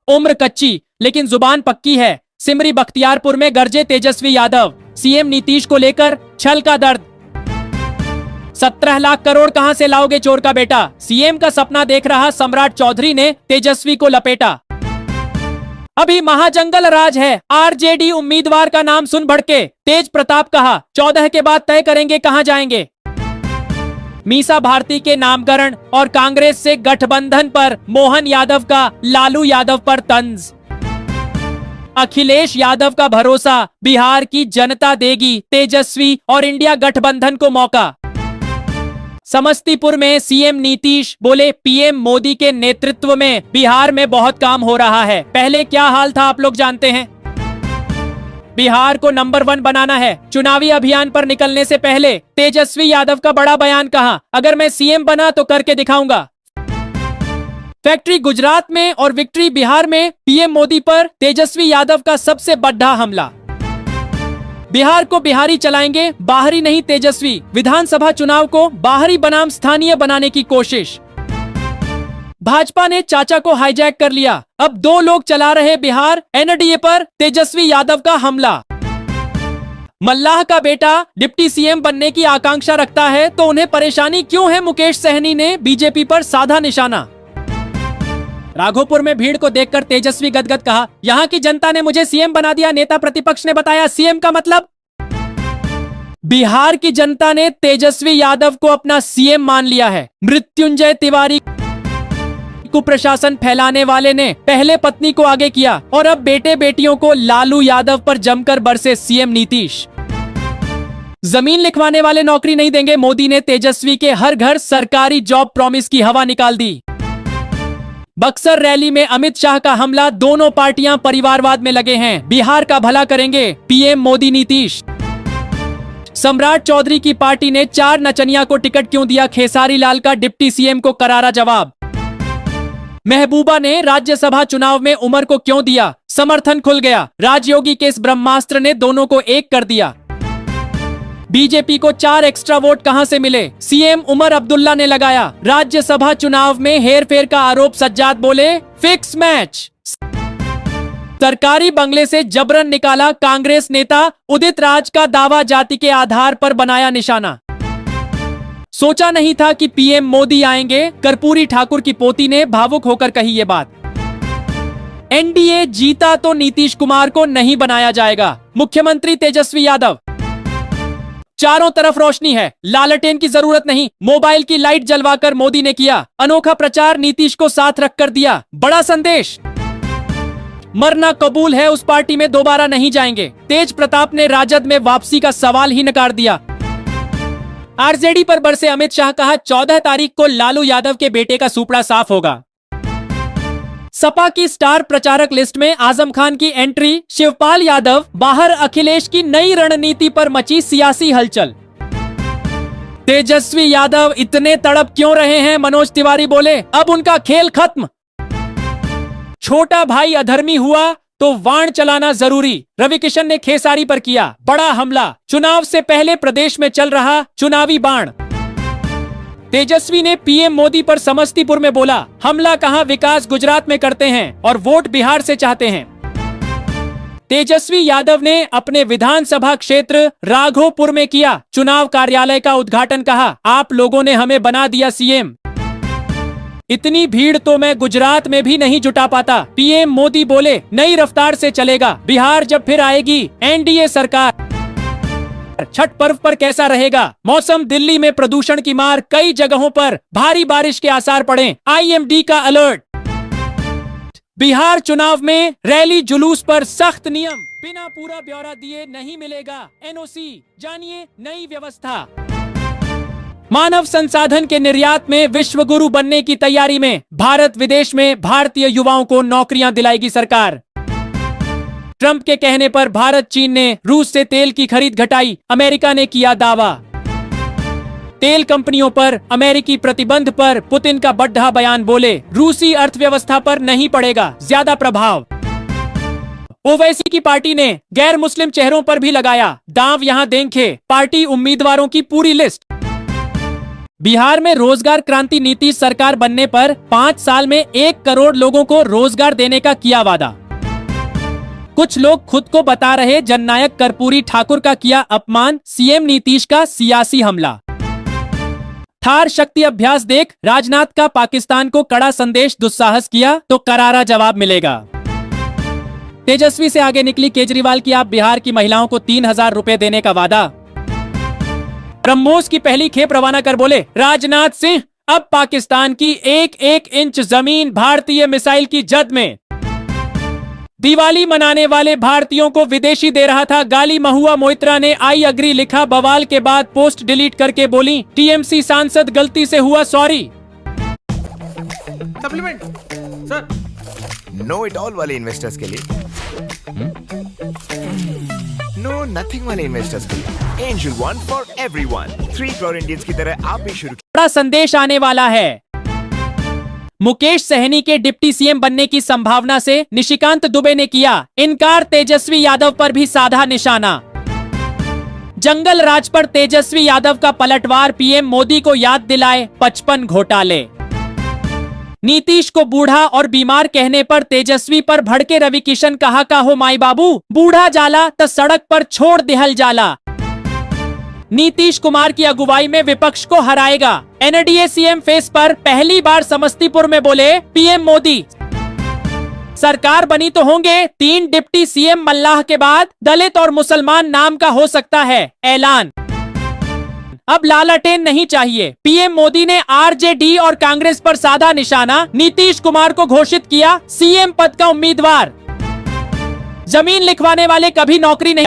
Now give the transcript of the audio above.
उम्र कच्ची लेकिन जुबान पक्की है। सिमरी बख्तियारपुर में गरजे तेजस्वी यादव, सीएम नीतीश को लेकर छल का दर्द। 17 लाख करोड़ कहां से लाओगे चोर का बेटा, सीएम का सपना देख रहा सम्राट चौधरी ने तेजस्वी को लपेटा। अभी महाजंगल राज है, आरजेडी उम्मीदवार का नाम सुन भड़के, तेज प्रताप कहा 14 के बाद तय करेंगे कहां जाएंगे। मीसा भारती के नामकरण और कांग्रेस से गठबंधन पर मोहन यादव का लालू यादव पर तंज। अखिलेश यादव का भरोसा, बिहार की जनता देगी तेजस्वी और इंडिया गठबंधन को मौका। समस्तीपुर में सीएम नीतीश बोले पीएम मोदी के नेतृत्व में बिहार में बहुत काम हो रहा है। पहले क्या हाल था आप लोग जानते हैं। बिहार को नंबर 1 बनाना है। चुनावी अभियान पर निकलने से पहले तेजस्वी यादव का बड़ा बयान, कहा अगर मैं सीएम बना तो करके दिखाऊंगा। फैक्ट्री गुजरात में और विक्ट्री बिहार में पीएम मोदी पर तेजस्वी यादव का सबसे बड़ा हमला। बिहार को बिहारी चलाएंगे, बाहरी नहीं तेजस्वी। विधानसभा चुनाव को बाहरी बनाम स्थानीय बनाने की कोशिश। भाजपा ने चाचा को हाईजैक कर लिया, अब 2 लोग चला रहे बिहार। एनडीए पर तेजस्वी यादव का हमला। मल्लाह का बेटा डिप्टी सीएम बनने की आकांक्षा रखता है तो उन्हें परेशानी क्यों है, मुकेश सहनी ने बीजेपी पर साधा निशाना। राघोपुर में भीड़ को देखकर तेजस्वी गदगद, कहा यहां की जनता ने मुझे सीएम बना दिया। नेता प्रतिपक्ष ने बताया सीएम का मतलब। बिहार की जनता ने तेजस्वी यादव को अपना सीएम मान लिया है। मृत्युंजय तिवारी कुप्रशासन फैलाने वाले ने पहले पत्नी को आगे किया और अब बेटे बेटियों को लालू यादव पर जमकर बरसे सीएम नीतीश। जमीन लिखवाने वाले नौकरी नहीं देंगे, मोदी ने तेजस्वी के हर घर सरकारी जॉब प्रॉमिस की हवा निकाल दी। बक्सर रैली में अमित शाह का हमला, दोनों पार्टियां परिवारवाद में लगे हैं। बिहार का भला करेंगे पीएम मोदी नीतीश। सम्राट चौधरी की पार्टी ने 4 नचनिया को टिकट क्यों दिया, खेसारी लाल का डिप्टी सीएम को करारा जवाब। महबूबा ने राज्यसभा चुनाव में उमर को क्यों दिया, समर्थन खुल गया। राजयोगी के इस ब्रह्मास्त्र ने दोनों को एक कर दिया। बीजेपी को 4 एक्स्ट्रा वोट कहां से मिले, सीएम उमर अब्दुल्ला ने लगाया। राज्यसभा चुनाव में हेरफेर का आरोप, सज्जाद बोले फिक्स मैच। सरकारी बंगले से जबरन निकाला कांग्रेस नेता, उदित राज का दावा जाति के आधार पर बनाया निशाना। सोचा नहीं था कि पीएम मोदी आएंगे, कर्पूरी ठाकुर की पोती ने भावुक होकर कही ये बात। एनडीए जीता तो नीतीश कुमार को नहीं बनाया जाएगा, मुख्यमंत्री तेजस्वी यादव। चारों तरफ रोशनी है, लालटेन की जरूरत नहीं, मोबाइल की लाइट जलवाकर मोदी ने किया अनोखा प्रचार, नीतीश को साथ रखकर दिया बड़ा संदेश। मरना कबूल है, उस पार्टी में दोबारा नहीं जाएंगे। तेज प्रताप ने राजद में वापसी का सवाल ही नकार दिया। आरजेडी पर बरसे अमित शाह, कहा 14 तारीख को लालू यादव के बेटे का सुपड़ा साफ होगा। सपा की स्टार प्रचारक लिस्ट में आजम खान की एंट्री, शिवपाल यादव बाहर, अखिलेश की नई रणनीति पर मची सियासी हलचल। तेजस्वी यादव इतने तड़प क्यों रहे हैं, मनोज तिवारी बोले अब उनका खेल खत्म। छोटा भाई अधर्मी हुआ तो वाण चलाना जरूरी, रविकिशन ने खेसारी पर किया बड़ा हमला। चुनाव से पहले प्रदेश में चल रहा चुनावी बाण। तेजस्वी ने पीएम मोदी पर समस्तीपुर में बोला हमला कहां, विकास गुजरात में करते हैं और वोट बिहार से चाहते हैं। तेजस्वी यादव ने अपने विधानसभा क्षेत्र राघोपुर में किया चुनाव कार्यालय का उद्घाटन, कहा आप लोगों ने हमें बना दिया सीएम। इतनी भीड़ तो मैं गुजरात में भी नहीं जुटा पाता। पीएम मोदी बोले नई रफ्तार से चलेगा बिहार, जब फिर आएगी एनडीए सरकार। छठ पर्व पर कैसा रहेगा मौसम, दिल्ली में प्रदूषण की मार, कई जगहों पर भारी बारिश के आसार पड़े, आईएमडी का अलर्ट। बिहार चुनाव में रैली जुलूस पर सख्त नियम, बिना पूरा ब्यौरा दिए नहीं मिलेगा एनओसी, जानिए नई व्यवस्था। मानव संसाधन के निर्यात में विश्व गुरु बनने की तैयारी में, भारत विदेश में भारतीय युवाओं को नौकरियां दिलाएगी सरकार। ट्रंप के कहने पर भारत चीन ने रूस से तेल की खरीद घटाई, अमेरिका ने किया दावा। तेल कंपनियों पर अमेरिकी प्रतिबंध पर पुतिन का बड़ा बयान, बोले रूसी अर्थव्यवस्था पर नहीं पड़ेगा ज्यादा प्रभाव। ओवैसी की पार्टी ने गैर मुस्लिम चेहरों पर भी लगाया दांव, यहां देखें पार्टी उम्मीदवारों की पूरी लिस्ट। बिहार में रोजगार क्रांति नीतीश सरकार बनने पर 5 साल में 1 करोड़ लोगों को रोजगार देने का किया वादा। कुछ लोग खुद को बता रहे जननायक कर्पूरी ठाकुर का किया अपमान, सीएम नीतीश का सियासी हमला। थार शक्ति अभ्यास देख राजनाथ का पाकिस्तान को कड़ा संदेश, दुस्साहस किया तो करारा जवाब मिलेगा। तेजस्वी से आगे निकली केजरीवाल की आप बिहार की महिलाओं को 3,000 रुपए देने का वादा। ब्रह्मोस की पहली खेप रवाना कर बोले राजनाथ सिंह, अब पाकिस्तान की 1-1 इंच जमीन भारतीय मिसाइल की जद में। दिवाली मनाने वाले भारतीयों को विदेशी दे रहा था गाली, महुआ मोइत्रा ने आई अग्री लिखा, बवाल के बाद पोस्ट डिलीट करके बोली टीएमसी सांसद गलती से हुआ sorry. Supplement sir. Know it all वाले इन्वेस्टर्स के लिए, नो नथिंग वाले इन्वेस्टर्स के लिए, Angel One for everyone. 3 crore Indians की तरह आप भी शुरू। बड़ा संदेश आने वाला है। मुकेश सहनी के डिप्टी सीएम बनने की संभावना से निशिकांत दुबे ने किया इनकार, तेजस्वी यादव पर भी साधा निशाना। जंगल राज पर तेजस्वी यादव का पलटवार, पीएम मोदी को याद दिलाए 55 घोटाले। नीतीश को बूढ़ा और बीमार कहने पर तेजस्वी पर भड़के रवि किशन, कहा का हो माई बाबू, बूढ़ा जाला तो सड़क पर छोड़ दिहल जाला। नीतीश कुमार की अगुवाई में विपक्ष को हराएगा। एनडीए सीएम फेस पर पहली बार समस्तीपुर में बोले पीएम मोदी। सरकार बनी तो होंगे 3 डिप्टी सीएम, मल्लाह के बाद दलित और मुसलमान नाम का हो सकता है ऐलान। अब लालटेन नहीं चाहिए, पीएम मोदी ने आरजेडी और कांग्रेस पर साधा निशाना, नीतीश कुमार को घोषित किया सीएम पद का उम्मीदवार। जमीन लिखवाने वाले कभी नौकरी नहीं।